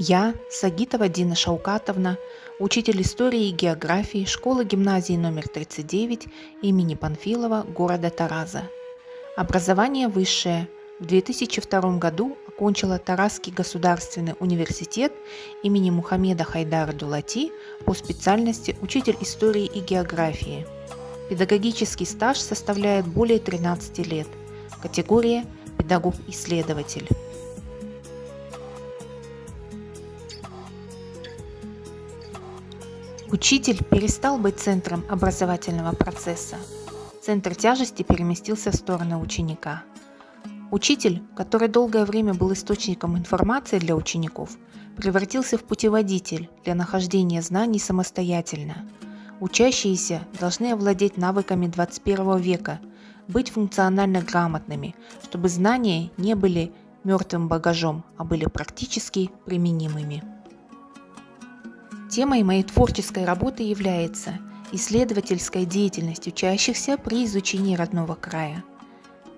Я, Сагитова Дина Шаукатовна, учитель истории и географии школы-гимназии номер 39 имени Панфилова города Тараза. Образование высшее. В 2002 году окончила Таразский государственный университет имени Мухаммеда Хайдара Дулати по специальности учитель истории и географии. Педагогический стаж составляет более 13 лет. Категория педагог-исследователь. Учитель перестал быть центром образовательного процесса. Центр тяжести переместился в сторону ученика. Учитель, который долгое время был источником информации для учеников, превратился в путеводитель для нахождения знаний самостоятельно. Учащиеся должны овладеть навыками 21 века, быть функционально грамотными, чтобы знания не были мертвым багажом, а были практически применимыми. Темой моей творческой работы является исследовательская деятельность учащихся при изучении родного края.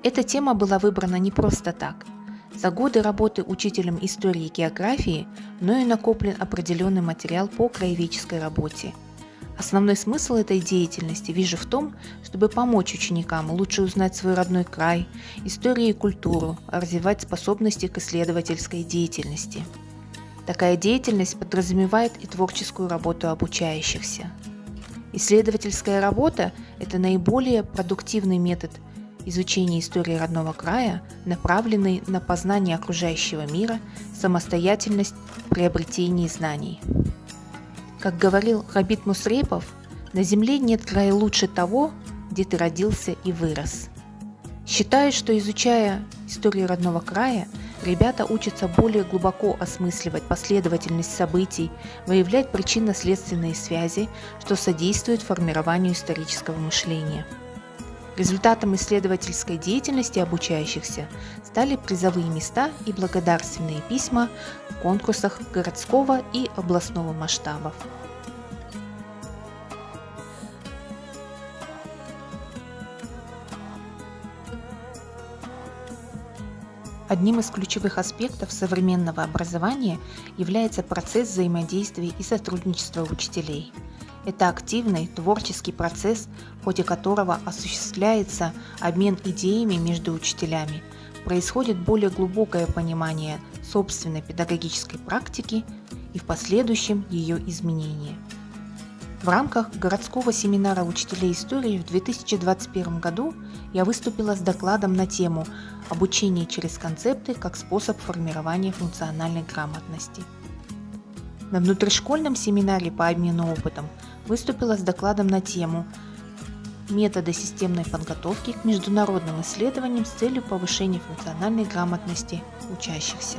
Эта тема была выбрана не просто так. За годы работы учителем истории и географии мною накоплен определенный материал по краеведческой работе. Основной смысл этой деятельности вижу в том, чтобы помочь ученикам лучше узнать свой родной край, историю и культуру, развивать способности к исследовательской деятельности. Такая деятельность подразумевает и творческую работу обучающихся. Исследовательская работа – это наиболее продуктивный метод изучения истории родного края, направленный на познание окружающего мира, самостоятельность в приобретении знаний. Как говорил Габит Мусрепов, на земле нет края лучше того, где ты родился и вырос. Считаю, что изучая историю родного края, ребята учатся более глубоко осмысливать последовательность событий, выявлять причинно-следственные связи, что содействует формированию исторического мышления. Результатом исследовательской деятельности обучающихся стали призовые места и благодарственные письма в конкурсах городского и областного масштабов. Одним из ключевых аспектов современного образования является процесс взаимодействия и сотрудничества учителей. Это активный, творческий процесс, в ходе которого осуществляется обмен идеями между учителями, происходит более глубокое понимание собственной педагогической практики и в последующем ее изменение. В рамках городского семинара учителей истории в 2021 году я выступила с докладом на тему «Обучение через концепты как способ формирования функциональной грамотности». На внутришкольном семинаре по обмену опытом выступила с докладом на тему «Методы системной подготовки к международным исследованиям с целью повышения функциональной грамотности учащихся».